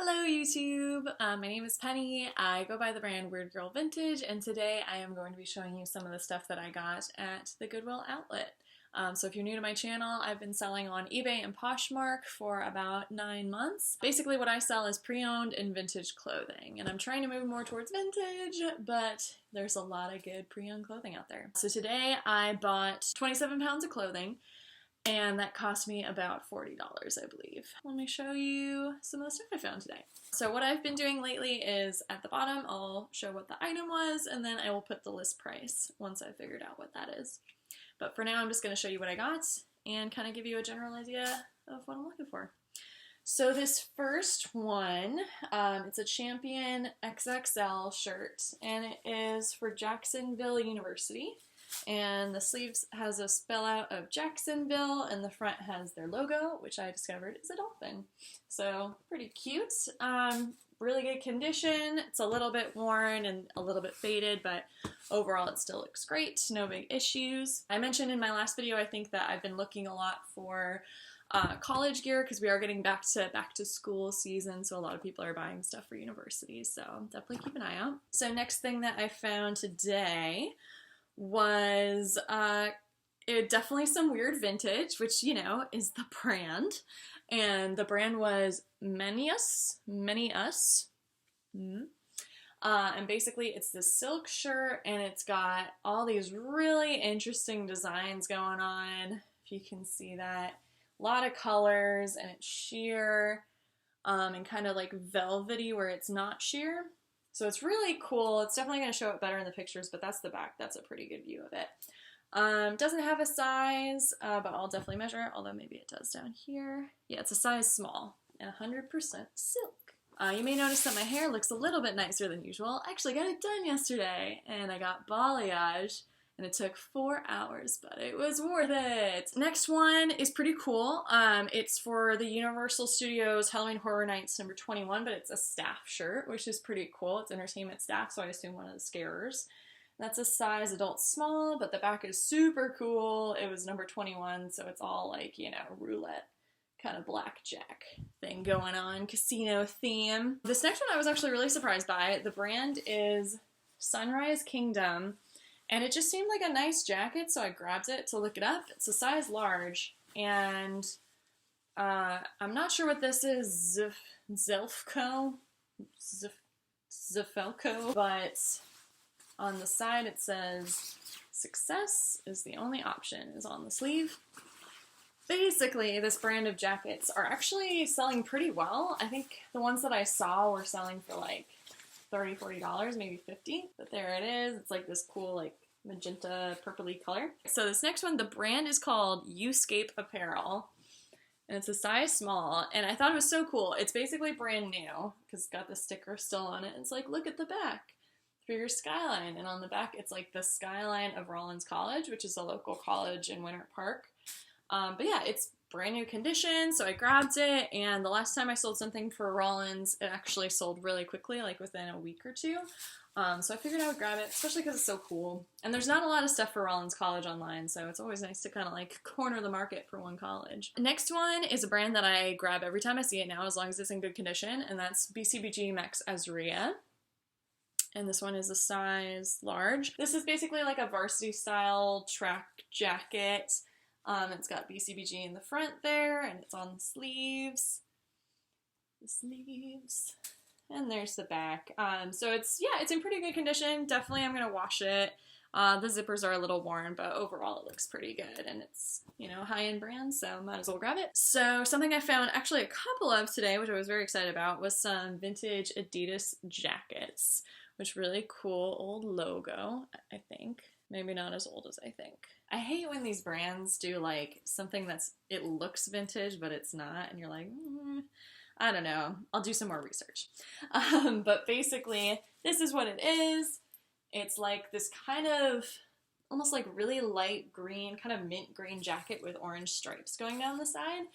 Hello YouTube, my name is Penny. I go by the brand Weird Girl Vintage, and today I am going to be showing you some of the stuff that I got at the Goodwill outlet. So if you're new to my channel, I've been selling on eBay and Poshmark for about 9 months. Basically what I sell is pre-owned and vintage clothing, and I'm trying to move more towards vintage, but there's a lot of good pre-owned clothing out there. So today I bought 27 pounds of clothing, and that cost me about $40, I believe. Let me show you some of the stuff I found today. So what I've been doing lately is at the bottom, I'll show what the item was, and then I will put the list price once I've figured out what that is. But for now, I'm just going to show you what I got and kind of give you a general idea of what I'm looking for. So this first one, it's a Champion XXL shirt, and it is for Jacksonville University. And the sleeves has a spell out of Jacksonville, and the front has their logo, which I discovered is a dolphin. So pretty cute. Really good condition. It's a little bit worn and a little bit faded, but overall it still looks great. No big issues. I mentioned in my last video, I think that I've been looking a lot for college gear because we are getting back to school season, so a lot of people are buying stuff for universities, so definitely keep an eye out. So next thing that I found today was definitely some weird vintage, which, you know, is the brand. And the brand was Many Us. And basically it's this silk shirt, and it's got all these really interesting designs going on, if you can see that. A lot of colors, and it's sheer and kind of like velvety where it's not sheer. So it's really cool. It's definitely going to show up better in the pictures, but that's the back. That's a pretty good view of it. Doesn't have a size, but I'll definitely measure it, although maybe it does down here. Yeah, it's a size small and 100% silk. You may notice that my hair looks a little bit nicer than usual. I actually got it done yesterday, and I got balayage, and it took 4 hours, but it was worth it. Next one is pretty cool. It's for the Universal Studios Halloween Horror Nights number 21, but it's a staff shirt, which is pretty cool. It's entertainment staff, so I assume one of the scarers. That's a size adult small, but the back is super cool. It was number 21, so it's all like, you know, roulette, kind of blackjack thing going on, casino theme. This next one I was actually really surprised by. The brand is Sunrise Kingdom. And it just seemed like a nice jacket, so I grabbed it to look it up. It's a size large, and I'm not sure what this is, Zelfco, but on the side it says, "Success is the only option," is on the sleeve. Basically, this brand of jackets are actually selling pretty well. I think the ones that I saw were selling for like $30, $40, maybe $50, but there it is. It's like this cool, like, magenta purpley color. So this next one, the brand is called Uscape Apparel, and it's a size small, and I thought it was so cool. It's basically brand new because it's got the sticker still on it. It's like, look at the back for your skyline, and on the back it's like the skyline of Rollins College, which is a local college in Winter Park. But yeah, it's brand new condition, so I grabbed it, and the last time I sold something for Rollins, it actually sold really quickly, like within a week or two. So I figured I would grab it, especially because it's so cool. And there's not a lot of stuff for Rollins College online, so it's always nice to kind of like corner the market for one college. Next one is a brand that I grab every time I see it now, as long as it's in good condition, and that's BCBG Max Azria. And this one is a size large. This is basically like a varsity style track jacket. It's got BCBG in the front there, and it's on the sleeves. And there's the back. So it's in pretty good condition. Definitely I'm gonna wash it. The zippers are a little worn, but overall it looks pretty good, and it's, you know, high-end brand, so might as well grab it. So something I found actually a couple of today, which I was very excited about, was some vintage Adidas jackets, which really cool old logo, I think. Maybe not as old as I think. I hate when these brands do like something it looks vintage, but it's not, and you're like, I don't know. I'll do some more research. But basically, this is what it is. It's like this kind of almost like really light green, kind of mint green jacket with orange stripes going down the side.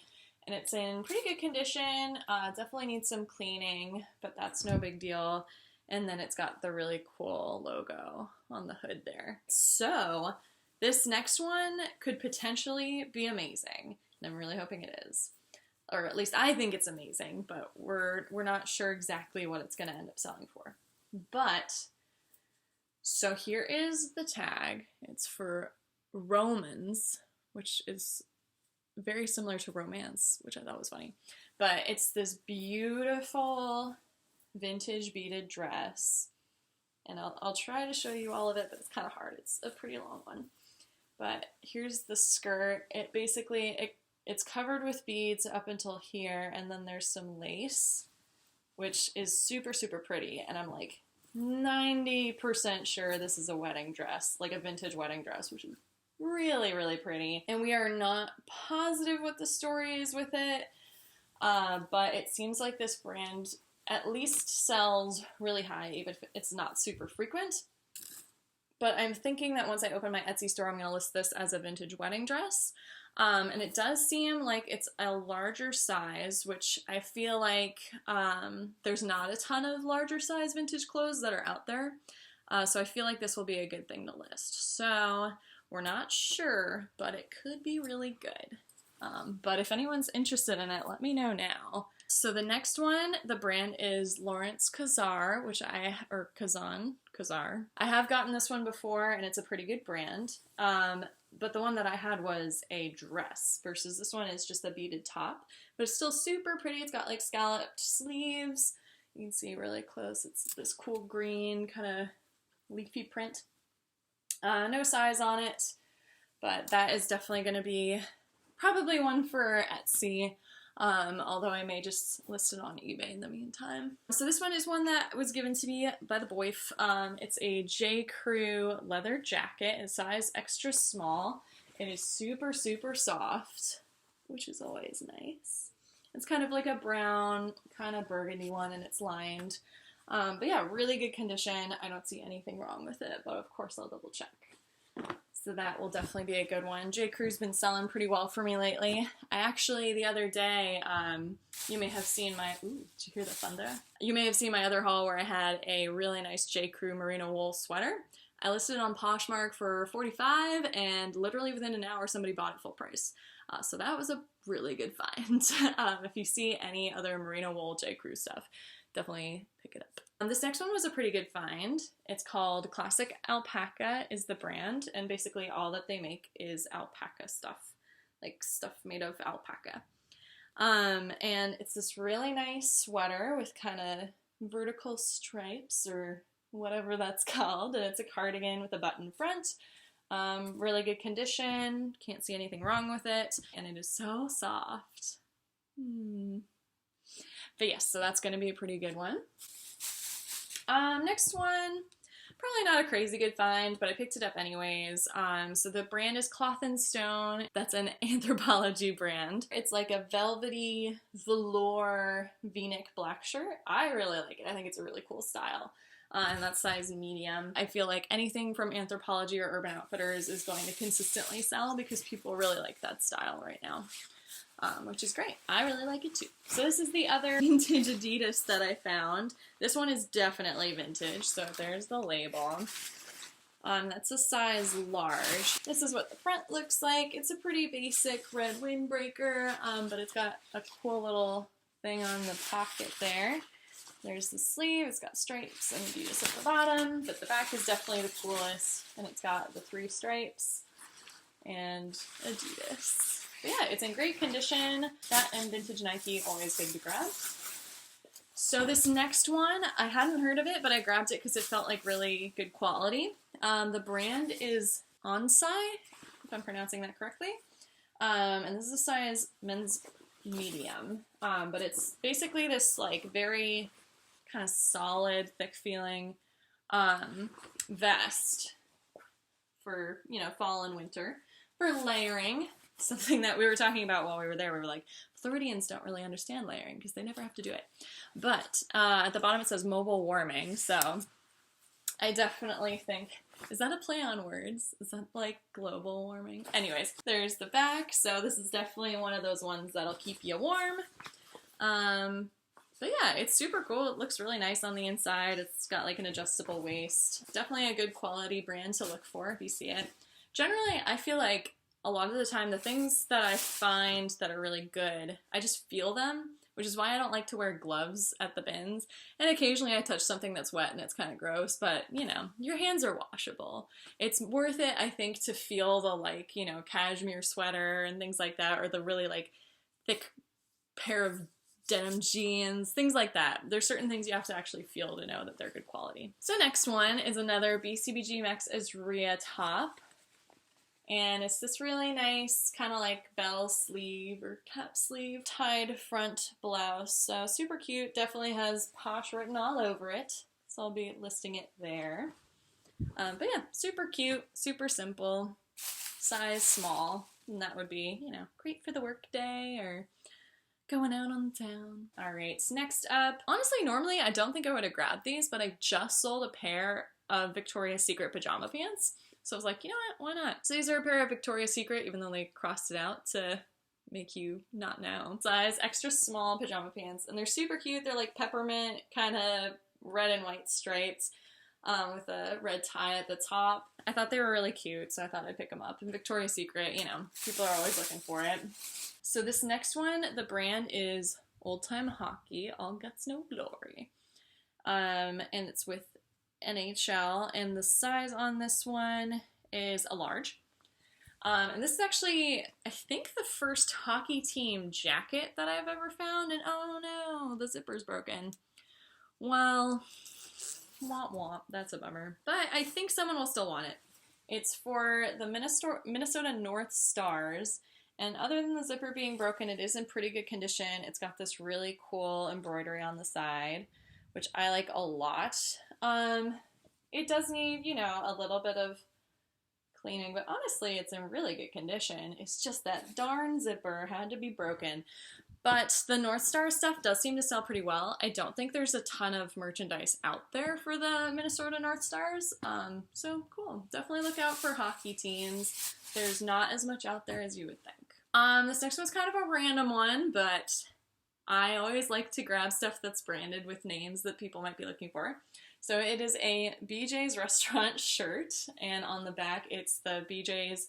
And it's in pretty good condition. Definitely needs some cleaning, but that's no big deal. And then it's got the really cool logo on the hood there. So this next one could potentially be amazing, and I'm really hoping it is. or at least I think it's amazing, but we're not sure exactly what it's going to end up selling for. But, so here is the tag. It's for Romans, which is very similar to romance, which I thought was funny. But it's this beautiful vintage beaded dress. And I'll try to show you all of it, but it's kind of hard. It's a pretty long one. But here's the skirt. It basically, it's covered with beads up until here, and then there's some lace, which is super, super pretty. And I'm like 90% sure this is a wedding dress, like a vintage wedding dress, which is really, really pretty. And we are not positive what the story is with it, but it seems like this brand at least sells really high, even if it's not super frequent. But I'm thinking that once I open my Etsy store, I'm going to list this as a vintage wedding dress. And it does seem like it's a larger size, which I feel like there's not a ton of larger size vintage clothes that are out there. So I feel like this will be a good thing to list. So we're not sure, but it could be really good. But if anyone's interested in it, let me know now. So the next one, the brand is Lawrence Kazar, Kazar. I have gotten this one before, and it's a pretty good brand. But the one that I had was a dress versus this one is just a beaded top. But it's still super pretty. It's got like scalloped sleeves. You can see really close. It's this cool green kind of leafy print. No size on it, but that is definitely going to be probably one for Etsy. Although I may just list it on eBay in the meantime. So this one is one that was given to me by the boyf. It's a J. Crew leather jacket, in size extra small. It is super, super soft, which is always nice. It's kind of like a brown, kind of burgundy one, and it's lined. But yeah, really good condition. I don't see anything wrong with it, but of course I'll double check. So that will definitely be a good one. J. Crew's been selling pretty well for me lately. I actually, the other day, you may have seen my, ooh, did you hear the thunder? You may have seen my other haul where I had a really nice J. Crew merino wool sweater. I listed it on Poshmark for $45, and literally within an hour somebody bought it full price. So that was a really good find. If you see any other merino wool J. Crew stuff, definitely pick it up. This next one was a pretty good find. It's called Classic Alpaca is the brand, and basically all that they make is alpaca stuff, like stuff made of alpaca. And it's this really nice sweater with kind of vertical stripes or whatever that's called, and it's a cardigan with a button front. Really good condition, can't see anything wrong with it, and it is so soft. But yes, so that's going to be a pretty good one. Next one, probably not a crazy good find, but I picked it up anyways. So the brand is Cloth and Stone. That's an Anthropologie brand. It's like a velvety velour v-neck black shirt. I really like it. I think it's a really cool style. And that's size medium. I feel like anything from Anthropologie or Urban Outfitters is going to consistently sell because people really like that style right now. Which is great. I really like it too. So this is the other vintage Adidas that I found. This one is definitely vintage, so there's the label. That's a size large. This is what the front looks like. It's a pretty basic red windbreaker, but it's got a cool little thing on the pocket there. There's the sleeve. It's got stripes and Adidas at the bottom, but the back is definitely the coolest, and it's got the 3 stripes and Adidas. But yeah, it's in great condition. That and vintage Nike, always good to grab. So this next one, I hadn't heard of it, but I grabbed it because it felt like really good quality. The brand is Onsai, if I'm pronouncing that correctly. And this is a size men's medium. But it's basically this like very kind of solid, thick feeling vest for, you know, fall and winter for layering. Something that we were talking about while we were there. We were like, Floridians don't really understand layering because they never have to do it. But at the bottom it says mobile warming, so I definitely think, is that a play on words? Is that like global warming? Anyways, there's the back, so this is definitely one of those ones that'll keep you warm. But yeah, it's super cool. It looks really nice on the inside. It's got like an adjustable waist. Definitely a good quality brand to look for if you see it. Generally, I feel like a lot of the time the things that I find that are really good, I just feel them, which is why I don't like to wear gloves at the bins. And occasionally I touch something that's wet and it's kind of gross, but you know, your hands are washable. It's worth it, I think, to feel the like, you know, cashmere sweater and things like that, or the really like thick pair of denim jeans, things like that. There's certain things you have to actually feel to know that they're good quality. So next one is another BCBG Max Azria top. And it's this really nice kind of like bell sleeve or cap sleeve tied front blouse. So super cute, definitely has Posh written all over it. So I'll be listing it there. But yeah, super cute, super simple, size small. And that would be, you know, great for the work day or going out on the town. All right, so next up, honestly, normally I don't think I would have grabbed these, but I just sold a pair of Victoria's Secret pajama pants. So I was like, you know what, why not? So these are a pair of Victoria's Secret, even though they crossed it out to make you not know. Size extra small pajama pants, and they're super cute. They're like peppermint, kind of red and white stripes with a red tie at the top. I thought they were really cute, so I thought I'd pick them up. And Victoria's Secret, you know, people are always looking for it. So this next one, the brand is Old Time Hockey, All Guts No Glory. And it's with NHL, and the size on this one is a large. And this is actually, I think, the first hockey team jacket that I've ever found, and oh no, the zipper's broken. Well, womp womp, that's a bummer. But I think someone will still want it. It's for the Minnesota North Stars, and other than the zipper being broken, it is in pretty good condition. It's got this really cool embroidery on the side, which I like a lot. It does need, you know, a little bit of cleaning, but honestly, it's in really good condition. It's just that darn zipper had to be broken. But the North Star stuff does seem to sell pretty well. I don't think there's a ton of merchandise out there for the Minnesota North Stars. So cool. Definitely look out for hockey teams. There's not as much out there as you would think. This next one's kind of a random one, but I always like to grab stuff that's branded with names that people might be looking for. So it is a BJ's Restaurant shirt, and on the back it's the BJ's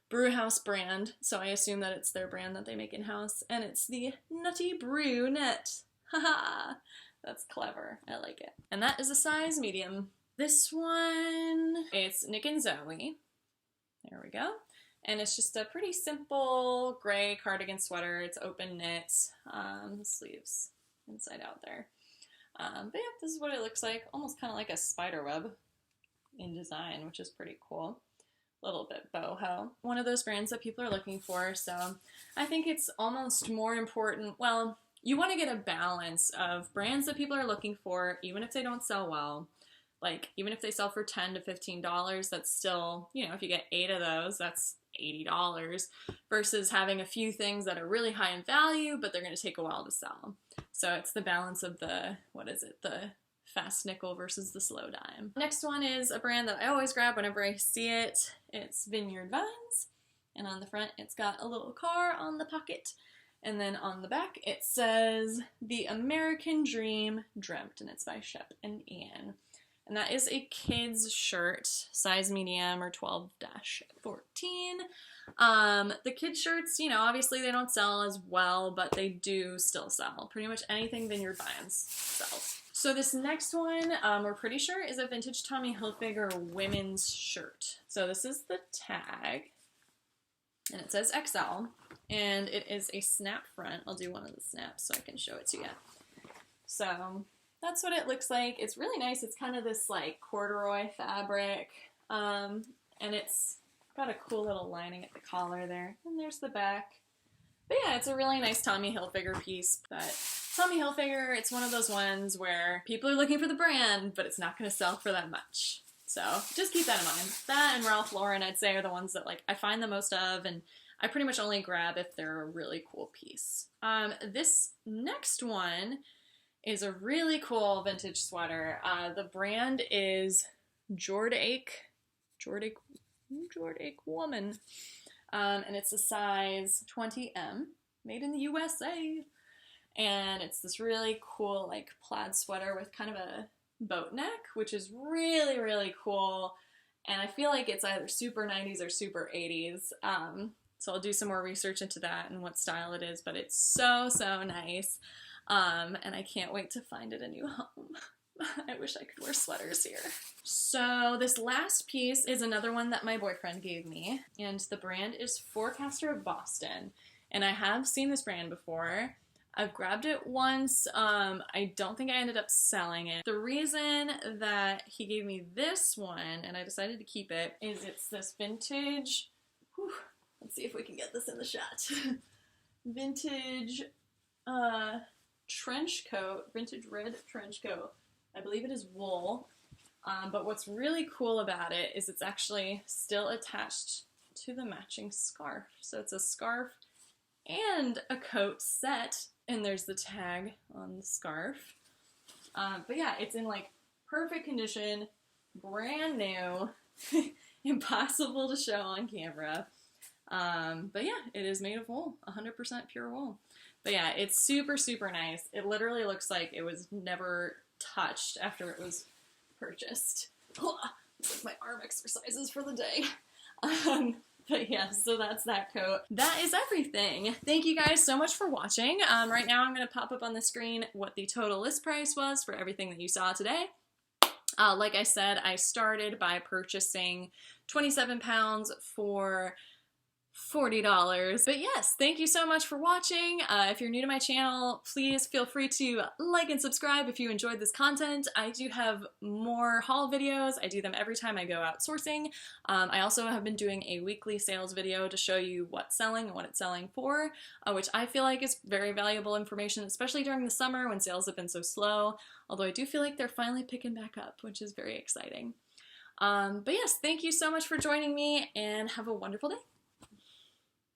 Brewhouse brand, so I assume that it's their brand that they make in-house, and it's the Nutty Brunette. Haha, that's clever. I like it. And that is a size medium. This one, it's Nick and Zoe. There we go. And it's just a pretty simple gray cardigan sweater. It's open knit, sleeves inside out there. But yeah, this is what it looks like. Almost kind of like a spider web in design, which is pretty cool. A little bit boho. One of those brands that people are looking for, so I think it's almost more important. Well, you want to get a balance of brands that people are looking for, even if they don't sell well. Like, even if they sell for $10 to $15, that's still, you know, if you get 8 of those, that's $80 versus having a few things that are really high in value, but they're going to take a while to sell. So it's the balance of the, what is it, the fast nickel versus the slow dime. Next one is a brand that I always grab whenever I see it. It's Vineyard Vines, and on the front it's got a little car on the pocket, and then on the back it says The American Dream Dreamt, and it's by Shep and Ian. And that is a kid's shirt, size medium or 12-14. The kids shirts, you know, obviously they don't sell as well, but they do still sell. Pretty much anything Vineyard Vines sells. So this next one, we're pretty sure is a vintage Tommy Hilfiger women's shirt. So this is the tag, and it says XL, and it is a snap front. I'll do one of the snaps so I can show it to you. So that's what it looks like. It's really nice. It's kind of this like corduroy fabric, and it's got a cool little lining at the collar there. And there's the back. But yeah, it's a really nice Tommy Hilfiger piece. But Tommy Hilfiger, it's one of those ones where people are looking for the brand, but it's not going to sell for that much. So just keep that in mind. That and Ralph Lauren, I'd say, are the ones that like I find the most of, and I pretty much only grab if they're a really cool piece. This next one is a really cool vintage sweater. The brand is Jordache Woman. And it's a size 20M, made in the USA. And it's this really cool like plaid sweater with kind of a boat neck, which is really, really cool. And I feel like it's either super 90s or super 80s. So I'll do some more research into that and what style it is, but it's so, so nice. And I can't wait to find it a new home. I wish I could wear sweaters here. So this last piece is another one that my boyfriend gave me, and the brand is Forecaster of Boston. And I have seen this brand before. I've grabbed it once. I don't think I ended up selling it. The reason that he gave me this one, and I decided to keep it, is it's this vintage, let's see if we can get this in the shot, vintage trench coat, vintage red trench coat. I believe it is wool, but what's really cool about it is it's actually still attached to the matching scarf. So it's a scarf and a coat set, and there's the tag on the scarf. But yeah, it's in like perfect condition, brand new, impossible to show on camera. But yeah, it is made of wool, 100% pure wool. But yeah, it's super, super nice. It literally looks like it was never touched after it was purchased. It's like my arm exercises for the day. But yeah, so that's that coat. That is everything. Thank you guys so much for watching. Right now I'm going to pop up on the screen what the total list price was for everything that you saw today. Like I said, I started by purchasing 27 pounds for $40. But yes, thank you so much for watching. If you're new to my channel, please feel free to like and subscribe if you enjoyed this content. I do have more haul videos. I do them every time I go out sourcing. I also have been doing a weekly sales video to show you what's selling and what it's selling for, which I feel like is very valuable information, especially during the summer when sales have been so slow. Although I do feel like they're finally picking back up, which is very exciting. But yes, thank you so much for joining me, and have a wonderful day.